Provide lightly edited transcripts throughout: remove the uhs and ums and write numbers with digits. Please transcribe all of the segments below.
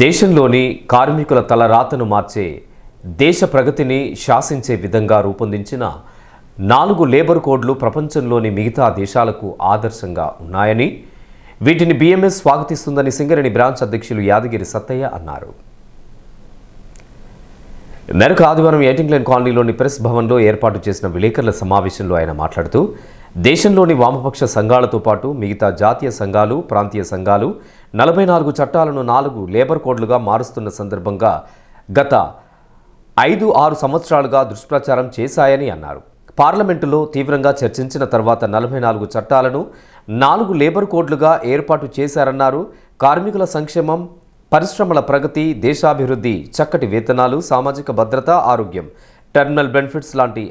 దేశంలోని కార్మికుల తలరాతను మార్చే దేశ ప్రగతిని శాసించే విధంగా రూపొందించిన 4 లేబర్ కోడ్లు ప్రపంచంలోని మిగతా దేశాలకు ఆదర్శంగా ఉన్నాయని వీటిని BMS స్వాగతిస్తుందని సింగరేణి బ్రాంచ్ అధ్యక్షులు యాదగిరి సత్తయ్య అన్నారు. మేరకు ఆదివారం ఎయిటింగ్లైన్ కాలనీలోని ప్రెస్ భవన్లో ఏర్పాటు చేసిన విలేకరుల సమావేశంలో ఆయన మాట్లాడుతూ దేశంలోని వామపక్ష సంఘాలతో పాటు మిగతా జాతీయ సంఘాలు, ప్రాంతీయ సంఘాలు 44 చట్టాలను 4 లేబర్ కోడ్లుగా మారుస్తున్న సందర్భంగా గత 5-6 సంవత్సరాలుగా దుష్ప్రచారం చేశాయని అన్నారు. పార్లమెంటులో తీవ్రంగా చర్చించిన తర్వాత 44 చట్టాలను 4 లేబర్ కోడ్లుగా ఏర్పాటు చేశారన్నారు. కార్మికుల సంక్షేమం, పరిశ్రమల ప్రగతి, దేశాభివృద్ధి, చక్కటి వేతనాలు, సామాజిక భద్రత, ఆరోగ్యం, టర్మినల్ బెనిఫిట్స్ లాంటి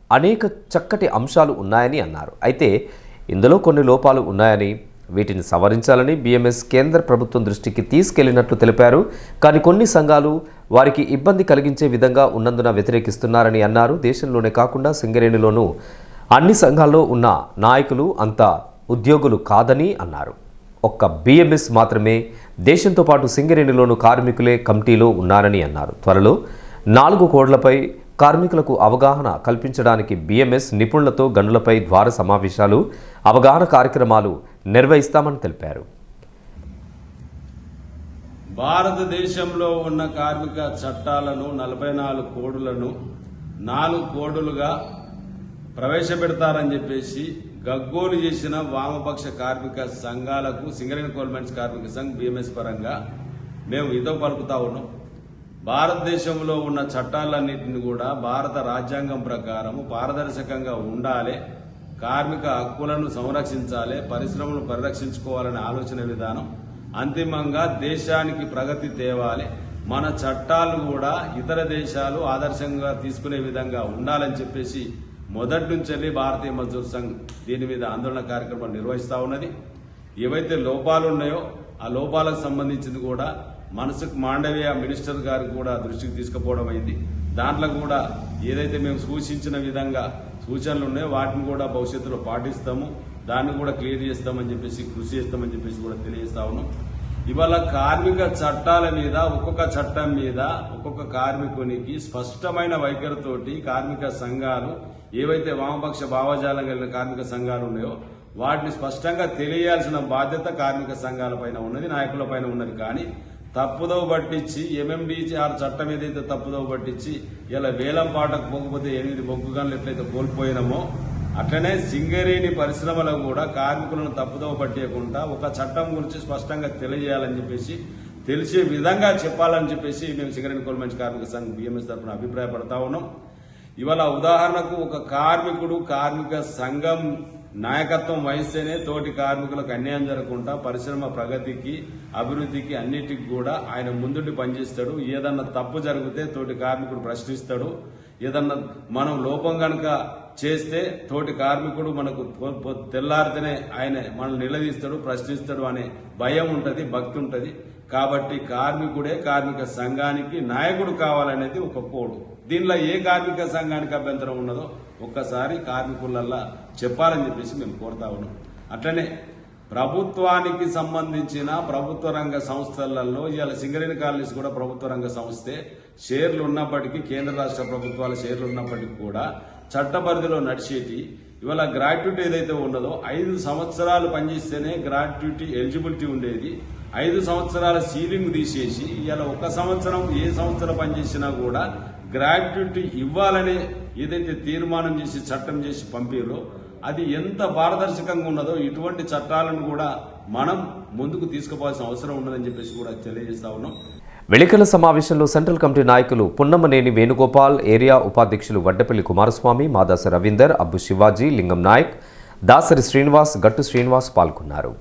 అనేక చక్కటి అంశాలు ఉన్నాయని అన్నారు. అయితే ఇందులో కొన్ని లోపాలు ఉన్నాయని, వీటిని సవరించాలని BMS కేంద్ర ప్రభుత్వం దృష్టికి తీసుకెళ్లినట్లు తెలిపారు. కానీ కొన్ని సంఘాలు వారికి ఇబ్బంది కలిగించే విధంగా ఉన్నందున వ్యతిరేకిస్తున్నారని అన్నారు. దేశంలోనే కాకుండా సింగరేణిలోనూ అన్ని సంఘాల్లో ఉన్న నాయకులు అంతా ఉద్యోగులు కాదని అన్నారు. ఒక్క BMS మాత్రమే దేశంతో పాటు సింగరేణిలోనూ కార్మికులే కమిటీలో ఉన్నారని అన్నారు. త్వరలో 4 కోడ్లపై కార్మికులకు అవగాహన కల్పించడానికి BMS నిపుణులతో గనులపై ద్వార సమావేశాలు, అవగాహన కార్యక్రమాలు నిర్వహిస్తామని తెలిపారు. భారతదేశంలో ఉన్న కార్మిక చట్టాలను 44 కోడులను 4 కోడులుగా ప్రవేశపెడతారని చెప్పేసి గగ్గోలు చేసిన వామపక్ష కార్మిక సంఘాలకు సింగరేణి కోల్ మైన్స్ కార్మిక సంఘ్ BMS పరంగా మేము ఇదో పలుకుతా ఉన్నాం. భారతదేశంలో ఉన్న చట్టాలన్నింటినీ కూడా భారత రాజ్యాంగం ప్రకారం పారదర్శకంగా ఉండాలి, కార్మిక హక్కులను సంరక్షించాలి, పరిశ్రమలను పరిరక్షించుకోవాలనే ఆలోచన విధానం అంతిమంగా దేశానికి ప్రగతి తేవాలి. మన చట్టాలు కూడా ఇతర దేశాలు ఆదర్శంగా తీసుకునే విధంగా ఉండాలని చెప్పేసి మొదటి నుంచి భారతీయ మజ్దూర్ సంఘ్ దీని మీద ఆందోళన కార్యక్రమం నిర్వహిస్తూ ఉన్నది. ఏవైతే లోపాలు ఉన్నాయో ఆ లోపాలకు సంబంధించింది కూడా మనసుకు మాండవీయ మినిస్టర్ గారికి కూడా దృష్టికి తీసుకుపోవడం అయింది. దాంట్లో కూడా ఏదైతే మేము సూచించిన విధంగా సూచనలు ఉన్నాయో వాటిని కూడా భవిష్యత్తులో పాటిస్తాము, దాన్ని కూడా క్లియర్ చేస్తామని చెప్పేసి కృషి చేస్తామని చెప్పేసి కూడా తెలియజేస్తా ఉన్నాం. ఇవాళ కార్మిక చట్టాల మీద ఒక్కొక్క చట్టం మీద ఒక్కొక్క కార్మికునికి స్పష్టమైన వైఖరితోటి కార్మిక సంఘాలు ఏవైతే వామపక్ష భావజాలం కలిగిన కార్మిక సంఘాలు ఉన్నాయో వాటిని స్పష్టంగా తెలియాల్సిన బాధ్యత కార్మిక సంఘాల పైన ఉన్నది, నాయకుల పైన ఉన్నది. కానీ తప్పుదోవ పట్టించి MMDR చట్టం ఏదైతే తప్పుదోవ పట్టించి ఇలా వేలం పాటకు పోకపోతే 8 బొగ్గు గనులు ఎట్లయితే కోల్పోయినామో అట్లనే సింగరేణి పరిశ్రమలో కూడా కార్మికులను తప్పుదోవ పట్టేయకుండా ఒక చట్టం గురించి స్పష్టంగా తెలియజేయాలని చెప్పేసి తెలిసే విధంగా చెప్పాలని చెప్పేసి మేము సింగరేణి కోల్ మైన్స్ కార్మిక సంఘం BMS తరఫున అభిప్రాయపడతా ఉన్నాం. ఇవాళ ఉదాహరణకు ఒక కార్మికుడు కార్మిక సంఘం నాయకత్వం వహిస్తేనే తోటి కార్మికులకు అన్యాయం జరగకుండా పరిశ్రమ ప్రగతికి, అభివృద్ధికి అన్నిటికి కూడా ఆయన ముందుండి పనిచేస్తాడు. ఏదన్నా తప్పు జరిగితే తోటి కార్మికుడు ప్రశ్నిస్తాడు. ఏదన్నా మనం లోపం కనుక చేస్తే తోటి కార్మికుడు మనకు తెల్లారితేనే ఆయన మనల్ని నిలదీస్తాడు, ప్రశ్నిస్తాడు అనే భయం ఉంటుంది, భక్తి ఉంటుంది. కాబట్టి కార్మికుడే కార్మిక సంఘానికి నాయకుడు కావాలనేది ఒక కోడు. దీనిలో ఏ కార్మిక సంఘానికి అభ్యంతరం ఉన్నదో ఒక్కసారి కార్మికులల్లా చెప్పాలని చెప్పేసి మేము కోరుతా ఉన్నాం. అట్లనే ప్రభుత్వానికి సంబంధించిన ప్రభుత్వ రంగ సంస్థలలో ఇవాళ సింగరేణి కాలనీస్ కూడా ప్రభుత్వ రంగ సంస్థే. షేర్లు ఉన్నప్పటికీ కేంద్ర రాష్ట్ర ప్రభుత్వాల షేర్లు ఉన్నప్పటికీ కూడా చట్ట పరిధిలో నడిచేటి ఇవాళ గ్రాట్యుటీ ఏదైతే ఉన్నదో 5 సంవత్సరాలు పనిచేస్తేనే గ్రాట్యుటీ ఎలిజిబిలిటీ ఉండేది. 5 సంవత్సరాల సీలింగ్ తీసేసి ఇవాళ 1 సంవత్సరం ఏ సంస్థలో పనిచేసినా కూడా గ్రాట్యుటీ ఇవ్వాలనే ఏదైతే తీర్మానం చేసి చట్టం చేసి పంపిరో అది ఎంత పారదర్శకంగా ఉన్నదో ఇటువంటి చట్టాలను కూడా మనం ముందుకు తీసుకుపోవాల్సిన అవసరం ఉన్నదని చెప్పేసి కూడా తెలియజేస్తా ఉన్నాం. విలేకరుల సమావేశంలో సెంట్రల్ కమిటీ నాయకులు పున్నమనేని వేణుగోపాల్, ఏరియా ఉపాధ్యక్షులు వడ్డపల్లి కుమారస్వామి, మాదాస రవీందర్, అబ్బు శివాజీ, లింగం నాయక్, దాసరి శ్రీనివాస్, గట్టు శ్రీనివాస్ పాల్గొన్నారు.